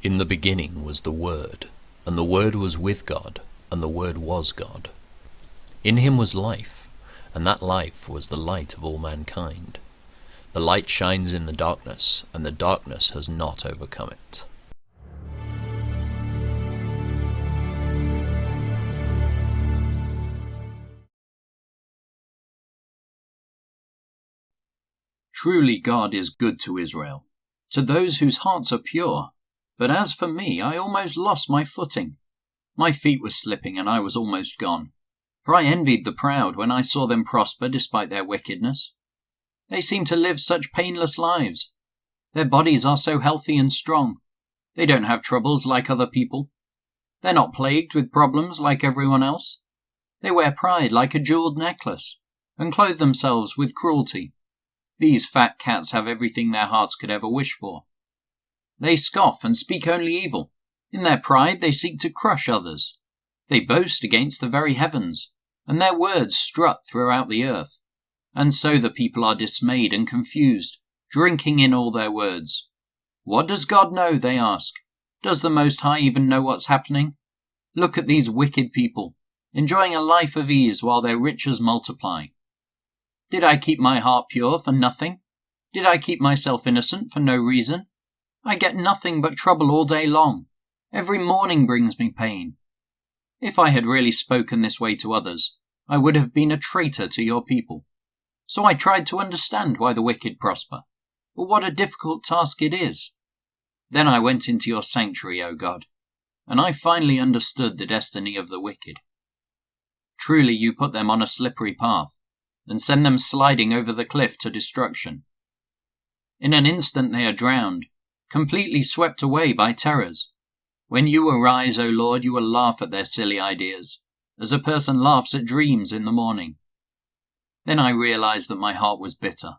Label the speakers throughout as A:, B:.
A: In the beginning was the Word, and the Word was with God, and the Word was God. In him was life, and that life was the light of all mankind. The light shines in the darkness, and the darkness has not overcome it.
B: Truly God is good to Israel, to those whose hearts are pure. But as for me, I almost lost my footing. My feet were slipping, and I was almost gone. For I envied the proud when I saw them prosper despite their wickedness. They seem to live such painless lives. Their bodies are so healthy and strong. They don't have troubles like other people. They're not plagued with problems like everyone else. They wear pride like a jeweled necklace, and clothe themselves with cruelty. These fat cats have everything their hearts could ever wish for. They scoff and speak only evil. In their pride they seek to crush others. They boast against the very heavens, and their words strut throughout the earth. And so the people are dismayed and confused, drinking in all their words. What does God know, they ask? Does the Most High even know what's happening? Look at these wicked people, enjoying a life of ease while their riches multiply. Did I keep my heart pure for nothing? Did I keep myself innocent for no reason? I get nothing but trouble all day long. Every morning brings me pain. If I had really spoken this way to others, I would have been a traitor to your people. So I tried to understand why the wicked prosper. But what a difficult task it is. Then I went into your sanctuary, O God, and I finally understood the destiny of the wicked. Truly you put them on a slippery path, and send them sliding over the cliff to destruction. In an instant they are drowned, completely swept away by terrors. When you arise, O Lord, you will laugh at their silly ideas, as a person laughs at dreams in the morning. Then I realized that my heart was bitter,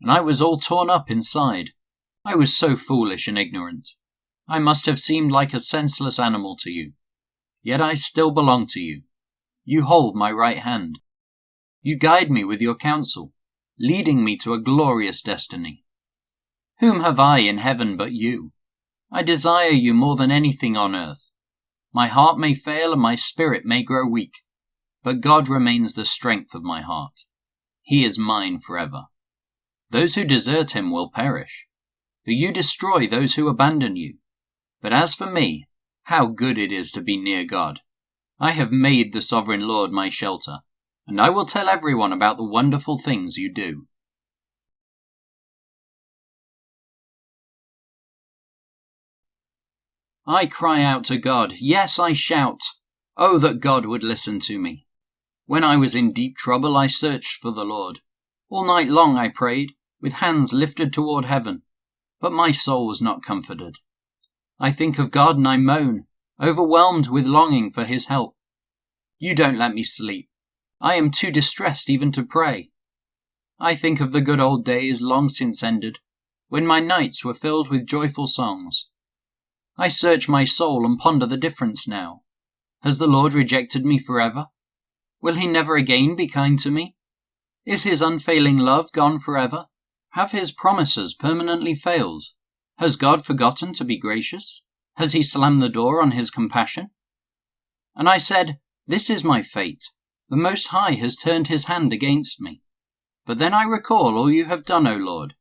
B: and I was all torn up inside. I was so foolish and ignorant. I must have seemed like a senseless animal to you. Yet I still belong to you. You hold my right hand. You guide me with your counsel, leading me to a glorious destiny. Whom have I in heaven but you? I desire you more than anything on earth. My heart may fail and my spirit may grow weak, but God remains the strength of my heart. He is mine forever. Those who desert him will perish, for you destroy those who abandon you. But as for me, how good it is to be near God. I have made the sovereign Lord my shelter, and I will tell everyone about the wonderful things you do. I cry out to God, yes, I shout. Oh, that God would listen to me. When I was in deep trouble, I searched for the Lord. All night long I prayed, with hands lifted toward heaven, but my soul was not comforted. I think of God and I moan, overwhelmed with longing for his help. You don't let me sleep. I am too distressed even to pray. I think of the good old days long since ended, when my nights were filled with joyful songs. I search my soul and ponder the difference now. Has the Lord rejected me forever? Will he never again be kind to me? Is his unfailing love gone forever? Have his promises permanently failed? Has God forgotten to be gracious? Has he slammed the door on his compassion? And I said, this is my fate. The Most High has turned his hand against me. But then I recall all you have done, O Lord.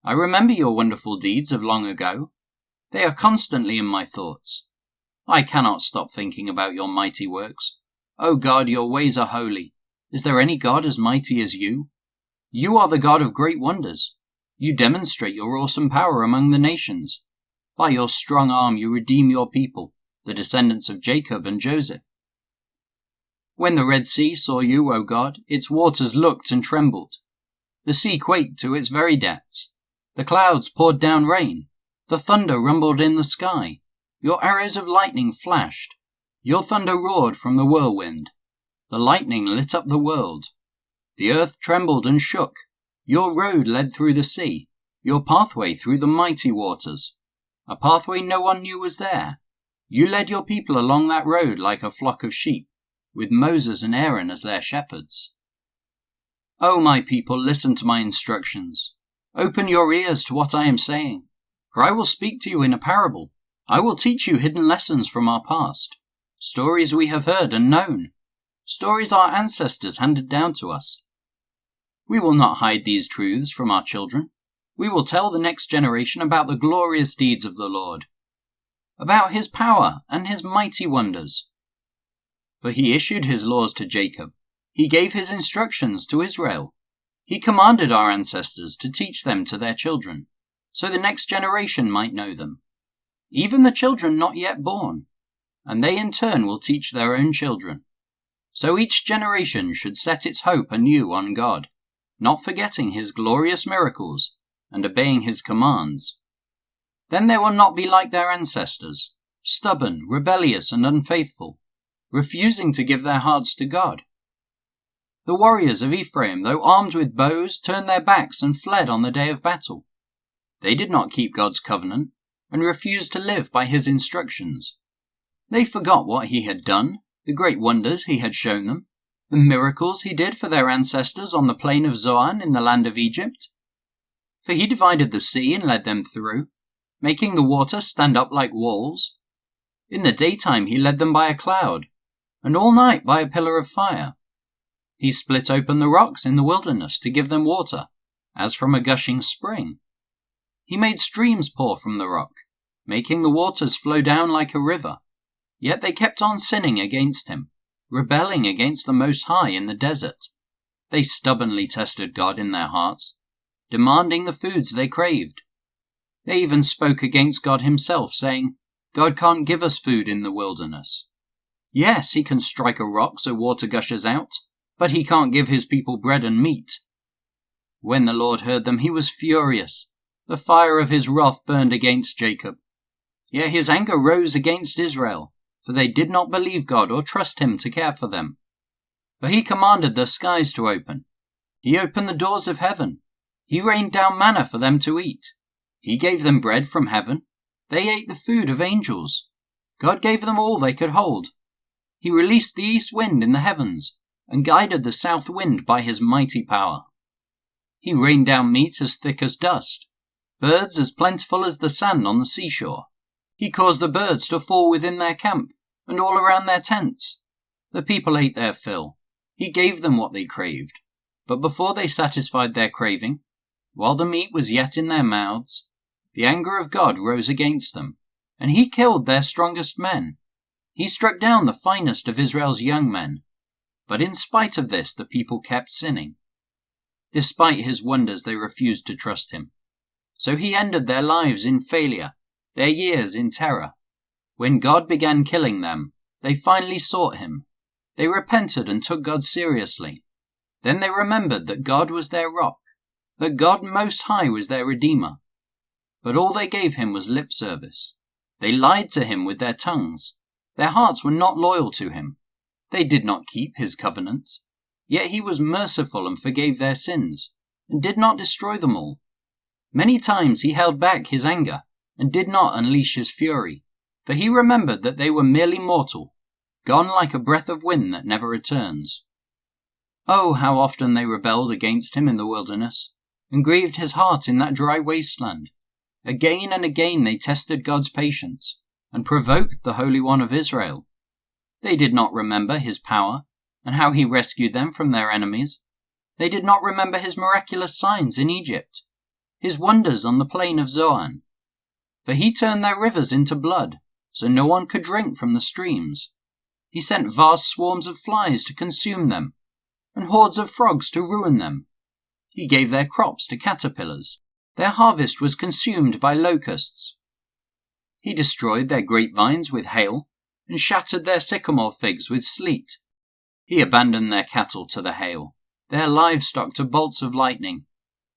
B: I remember your wonderful deeds of long ago. They are constantly in my thoughts. I cannot stop thinking about your mighty works. O God, your ways are holy. Is there any God as mighty as you? You are the God of great wonders. You demonstrate your awesome power among the nations. By your strong arm you redeem your people, the descendants of Jacob and Joseph. When the Red Sea saw you, O God, its waters looked and trembled. The sea quaked to its very depths. The clouds poured down rain. The thunder rumbled in the sky. Your arrows of lightning flashed. Your thunder roared from the whirlwind. The lightning lit up the world. The earth trembled and shook. Your road led through the sea, your pathway through the mighty waters. A pathway no one knew was there. You led your people along that road like a flock of sheep, with Moses and Aaron as their shepherds. O my people, listen to my instructions. Open your ears to what I am saying, for I will speak to you in a parable. I will teach you hidden lessons from our past, stories we have heard and known, stories our ancestors handed down to us. We will not hide these truths from our children. We will tell the next generation about the glorious deeds of the Lord, about his power and his mighty wonders. For he issued his laws to Jacob. He gave his instructions to Israel. He commanded our ancestors to teach them to their children, so the next generation might know them, even the children not yet born, and they in turn will teach their own children. So each generation should set its hope anew on God, not forgetting his glorious miracles and obeying his commands. Then they will not be like their ancestors, stubborn, rebellious, and unfaithful, refusing to give their hearts to God. The warriors of Ephraim, though armed with bows, turned their backs and fled on the day of battle. They did not keep God's covenant and refused to live by his instructions. They forgot what he had done, the great wonders he had shown them, the miracles he did for their ancestors on the plain of Zoan in the land of Egypt. For he divided the sea and led them through, making the water stand up like walls. In the daytime he led them by a cloud, and all night by a pillar of fire. He split open the rocks in the wilderness to give them water, as from a gushing spring. He made streams pour from the rock, making the waters flow down like a river. Yet they kept on sinning against him, rebelling against the Most High in the desert. They stubbornly tested God in their hearts, demanding the foods they craved. They even spoke against God himself, saying, God can't give us food in the wilderness. Yes, he can strike a rock so water gushes out, but he can't give his people bread and meat. When the Lord heard them, he was furious. The fire of his wrath burned against Jacob. Yet his anger rose against Israel, for they did not believe God or trust him to care for them. For he commanded the skies to open. He opened the doors of heaven. He rained down manna for them to eat. He gave them bread from heaven. They ate the food of angels. God gave them all they could hold. He released the east wind in the heavens, and guided the south wind by his mighty power. He rained down meat as thick as dust, birds as plentiful as the sand on the seashore. He caused the birds to fall within their camp, and all around their tents. The people ate their fill. He gave them what they craved. But before they satisfied their craving, while the meat was yet in their mouths, the anger of God rose against them, and he killed their strongest men. He struck down the finest of Israel's young men. But in spite of this, the people kept sinning. Despite his wonders, they refused to trust him. So he ended their lives in failure, their years in terror. When God began killing them, they finally sought him. They repented and took God seriously. Then they remembered that God was their rock, that God Most High was their Redeemer. But all they gave him was lip service. They lied to him with their tongues. Their hearts were not loyal to him. They did not keep his covenant. Yet he was merciful and forgave their sins, and did not destroy them all. Many times he held back his anger, and did not unleash his fury, for he remembered that they were merely mortal, gone like a breath of wind that never returns. Oh, how often they rebelled against him in the wilderness, and grieved his heart in that dry wasteland. Again and again they tested God's patience, and provoked the Holy One of Israel. They did not remember his power, and how he rescued them from their enemies. They did not remember his miraculous signs in Egypt, his wonders on the plain of Zoan. For he turned their rivers into blood, so no one could drink from the streams. He sent vast swarms of flies to consume them, and hordes of frogs to ruin them. He gave their crops to caterpillars. Their harvest was consumed by locusts. He destroyed their grapevines with hail, and shattered their sycamore figs with sleet. He abandoned their cattle to the hail, their livestock to bolts of lightning.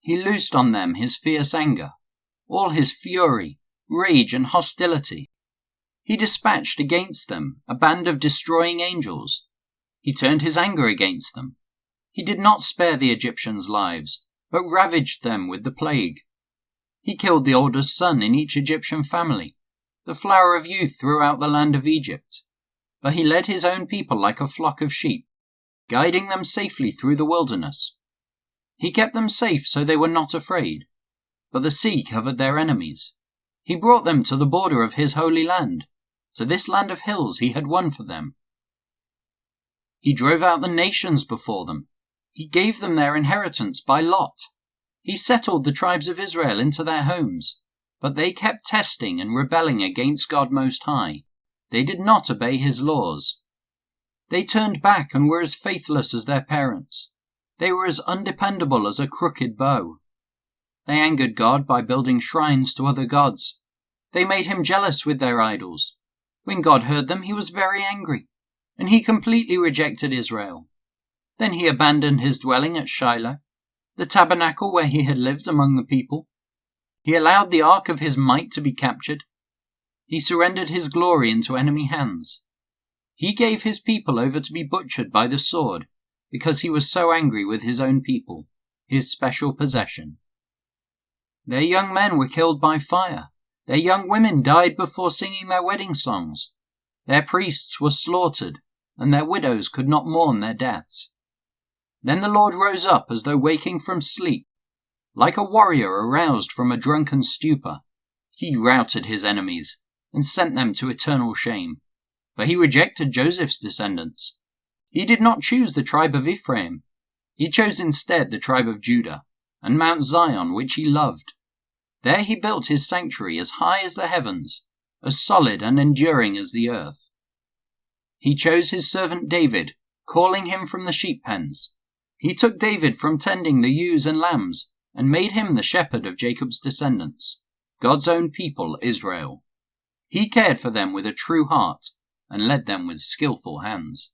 B: He loosed on them his fierce anger, all his fury, rage, and hostility. He dispatched against them a band of destroying angels. He turned his anger against them. He did not spare the Egyptians' lives, but ravaged them with the plague. He killed the oldest son in each Egyptian family, the flower of youth throughout the land of Egypt. But he led his own people like a flock of sheep, guiding them safely through the wilderness. He kept them safe so they were not afraid, but the sea covered their enemies. He brought them to the border of his holy land, to this land of hills he had won for them. He drove out the nations before them. He gave them their inheritance by lot. He settled the tribes of Israel into their homes. But they kept testing and rebelling against God Most High. They did not obey his laws. They turned back and were as faithless as their parents. They were as undependable as a crooked bow. They angered God by building shrines to other gods. They made him jealous with their idols. When God heard them, he was very angry, and he completely rejected Israel. Then he abandoned his dwelling at Shiloh, the tabernacle where he had lived among the people. He allowed the ark of his might to be captured. He surrendered his glory into enemy hands. He gave his people over to be butchered by the sword because he was so angry with his own people, his special possession. Their young men were killed by fire. Their young women died before singing their wedding songs. Their priests were slaughtered, and their widows could not mourn their deaths. Then the Lord rose up as though waking from sleep. Like a warrior aroused from a drunken stupor, he routed his enemies and sent them to eternal shame. But he rejected Joseph's descendants. He did not choose the tribe of Ephraim. He chose instead the tribe of Judah and Mount Zion, which he loved. There he built his sanctuary as high as the heavens, as solid and enduring as the earth. He chose his servant David, calling him from the sheep pens. He took David from tending the ewes and lambs, and made him the shepherd of Jacob's descendants, God's own people, Israel. He cared for them with a true heart, and led them with skillful hands.